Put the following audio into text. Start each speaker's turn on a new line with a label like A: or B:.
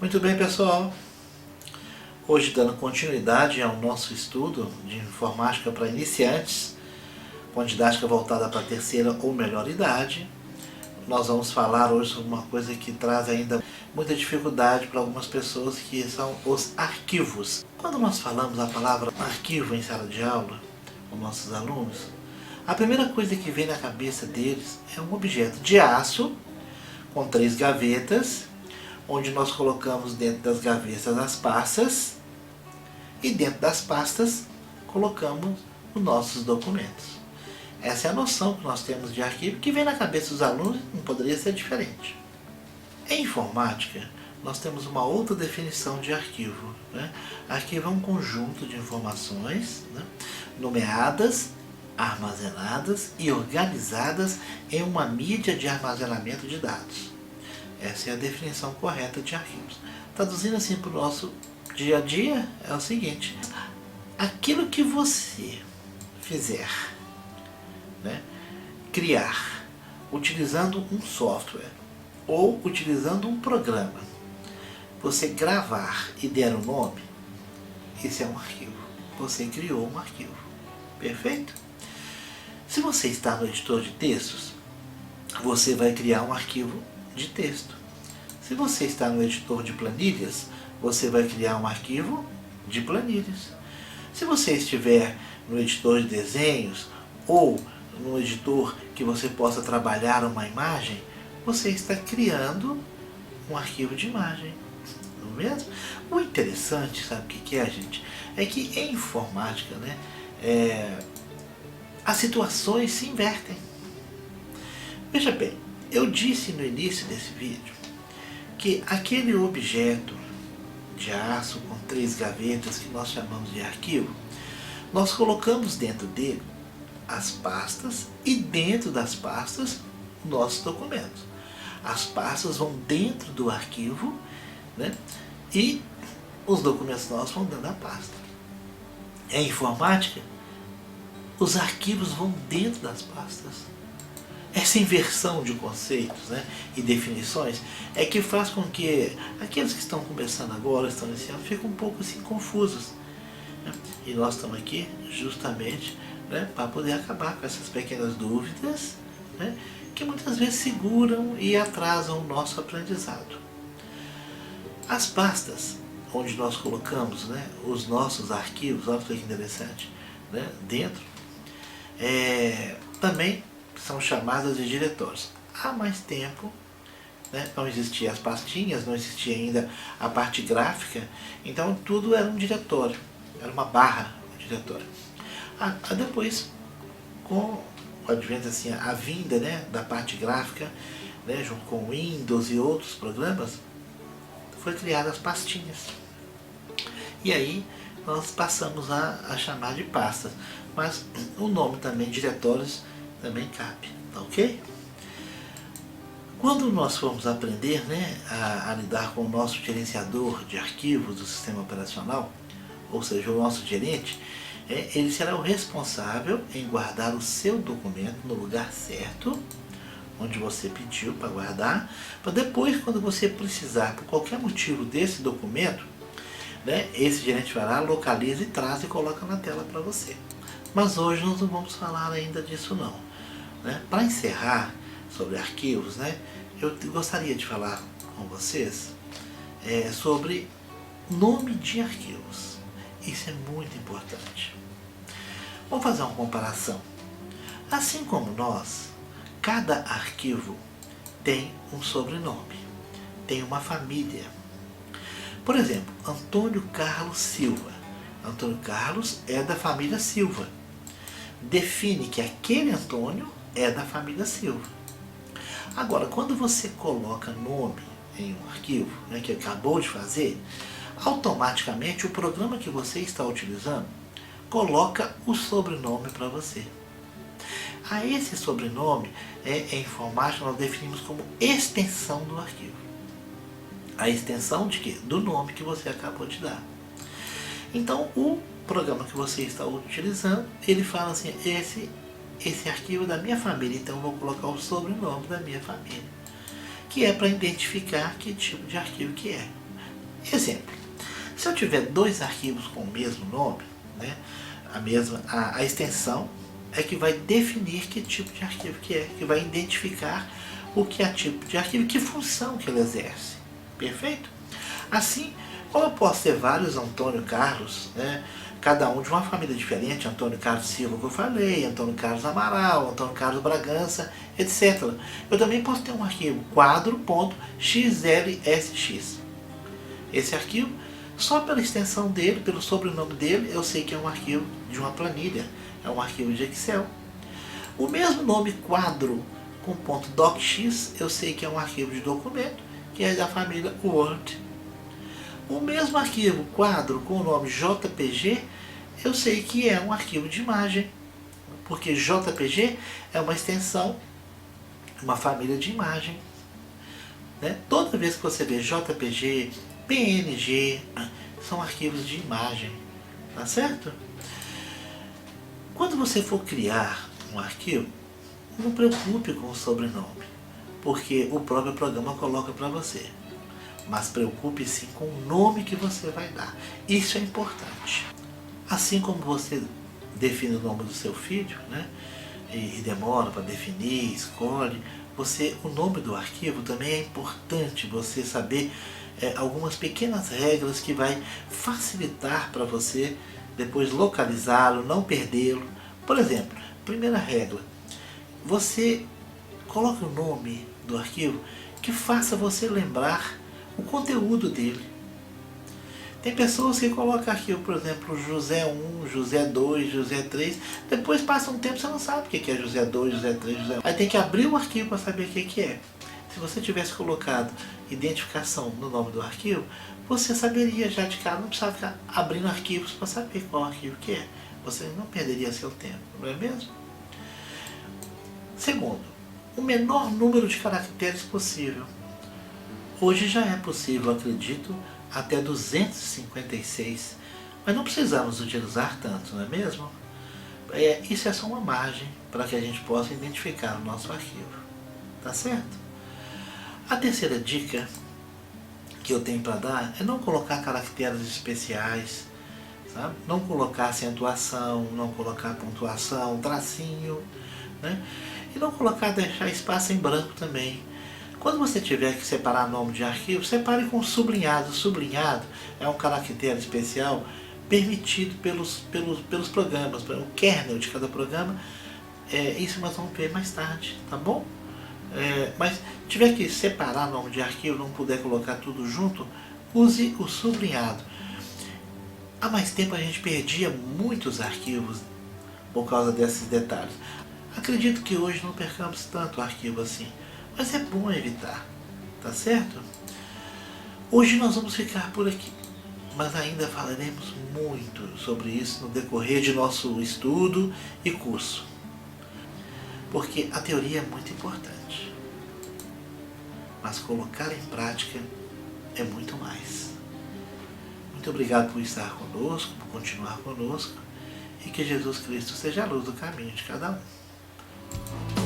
A: Muito bem, pessoal. Hoje, dando continuidade ao nosso estudo de informática para iniciantes, com didática voltada para a terceira ou melhor idade, nós vamos falar hoje sobre uma coisa que traz ainda muita dificuldade para algumas pessoas, que são os arquivos. Quando nós falamos a palavra arquivo em sala de aula com nossos alunos, a primeira coisa que vem na cabeça deles é um objeto de aço com 3 gavetas, onde nós colocamos dentro das gavetas as pastas e dentro das pastas colocamos os nossos documentos. Essa é a noção que nós temos de arquivo, que vem na cabeça dos alunos, não poderia ser diferente. Em informática, nós temos uma outra definição de arquivo, né? Arquivo é um conjunto de informações, né, nomeadas, armazenadas e organizadas em uma mídia de armazenamento de dados. Essa é a definição correta de arquivos. Traduzindo assim para o nosso dia a dia, é o seguinte: aquilo que você fizer, né, criar, utilizando um software ou utilizando um programa, você gravar e der um nome, esse é um arquivo. Você criou um arquivo. Perfeito? Se você está no editor de textos, você vai criar um arquivo de texto. Se você está no editor de planilhas, você vai criar um arquivo de planilhas. Se você estiver no editor de desenhos ou no editor que você possa trabalhar uma imagem, você está criando um arquivo de imagem. Não é mesmo? O interessante, sabe o que é, gente? É que em informática, né, as situações se invertem. Veja bem, eu disse no início desse vídeo que aquele objeto de aço com 3 gavetas que nós chamamos de arquivo, nós colocamos dentro dele as pastas e dentro das pastas nossos documentos. As pastas vão dentro do arquivo, né, e os documentos nossos vão dentro da pasta. Em informática, os arquivos vão dentro das pastas. Essa inversão de conceitos, né, e definições é que faz com que aqueles que estão começando agora, estão iniciando, fiquem um pouco assim confusos, né? E nós estamos aqui justamente, né, para poder acabar com essas pequenas dúvidas, né, que muitas vezes seguram e atrasam o nosso aprendizado. As pastas onde nós colocamos, né, os nossos arquivos, olha que interessante, né, dentro, também são chamadas de diretórios. Há mais tempo, né, não existiam as pastinhas, não existia ainda a parte gráfica, então tudo era um diretório, era uma barra diretório. Depois, com o advento, assim, a vinda, né, da parte gráfica, né, junto com o Windows e outros programas, foi criadas as pastinhas. E aí nós passamos a chamar de pastas, mas o nome também, diretórios, também cabe, tá ok? Quando nós formos aprender, né, a lidar com o nosso gerenciador de arquivos do sistema operacional, ou seja, o nosso gerente, ele será o responsável em guardar o seu documento no lugar certo, onde você pediu para guardar, para depois, quando você precisar, por qualquer motivo, desse documento, né, esse gerente vai lá, localiza e traz e coloca na tela para você. Mas hoje nós não vamos falar ainda disso não, né? Para encerrar sobre arquivos, né, eu gostaria de falar com vocês sobre nome de arquivos. Isso é muito importante. Vamos fazer uma comparação. Assim como nós, cada arquivo tem um sobrenome, tem uma família. Por exemplo, Antônio Carlos Silva. Antônio Carlos é da família Silva. Define que aquele Antônio é da família Silva. Agora, quando você coloca nome em um arquivo, né, que acabou de fazer, automaticamente o programa que você está utilizando coloca o sobrenome para você. A esse sobrenome, em informática, nós definimos como extensão do arquivo. A extensão de quê? Do nome que você acabou de dar. Então, o programa que você está utilizando, ele fala assim: esse arquivo é da minha família, então eu vou colocar o sobrenome da minha família, que é para identificar que tipo de arquivo que é. Exemplo, se eu tiver dois arquivos com o mesmo nome, né, a extensão é que vai definir que tipo de arquivo que vai identificar o que é tipo de arquivo e que função que ele exerce. Perfeito? Assim, como eu posso ter vários Antônio Carlos, né, cada um de uma família diferente, Antônio Carlos Silva que eu falei, Antônio Carlos Amaral, Antônio Carlos Bragança, etc. Eu também posso ter um arquivo quadro.xlsx. Esse arquivo, só pela extensão dele, pelo sobrenome dele, eu sei que é um arquivo de uma planilha, é um arquivo de Excel. O mesmo nome quadro com .docx, eu sei que é um arquivo de documento, que é da família Word. O mesmo arquivo quadro com o nome JPG, eu sei que é um arquivo de imagem, porque JPG é uma extensão, uma família de imagem. Né? Toda vez que você vê JPG, PNG, são arquivos de imagem, tá certo? Quando você for criar um arquivo, não preocupe com o sobrenome, porque o próprio programa coloca para você. Mas preocupe-se com o nome que você vai dar. Isso é importante. Assim como você define o nome do seu filho, né, e demora para definir, escolhe, o nome do arquivo também é importante você saber algumas pequenas regras que vai facilitar para você depois localizá-lo, não perdê-lo. Por exemplo, primeira regra, você coloque o nome do arquivo que faça você lembrar o conteúdo dele. Tem pessoas que colocam arquivo, por exemplo, José 1, José 2, José 3, depois passa um tempo você não sabe o que é José 2, José 3, José 1. Aí tem que abrir o arquivo para saber o que é. Se você tivesse colocado identificação no nome do arquivo, você saberia já de cara, não precisava ficar abrindo arquivos para saber qual arquivo que é. Você não perderia seu tempo, não é mesmo? Segundo, o menor número de caracteres possível. Hoje já é possível, acredito, até 256, mas não precisamos utilizar tanto, não é mesmo? Isso é só uma margem para que a gente possa identificar o nosso arquivo, tá certo? A terceira dica que eu tenho para dar é não colocar caracteres especiais, sabe? Não colocar acentuação, não colocar pontuação, tracinho, né? E não deixar espaço em branco também. Quando você tiver que separar nome de arquivo, separe com sublinhado. Sublinhado é um caractere especial permitido pelos programas, o kernel de cada programa. Isso nós vamos ver mais tarde, tá bom? Mas se tiver que separar nome de arquivo, não puder colocar tudo junto, use o sublinhado. Há mais tempo a gente perdia muitos arquivos por causa desses detalhes. Acredito que hoje não percamos tanto arquivo assim, mas é bom evitar, tá certo? Hoje nós vamos ficar por aqui, mas ainda falaremos muito sobre isso no decorrer de nosso estudo e curso, porque a teoria é muito importante, mas colocar em prática é muito mais. Muito obrigado por estar conosco, por continuar conosco, e que Jesus Cristo seja a luz do caminho de cada um.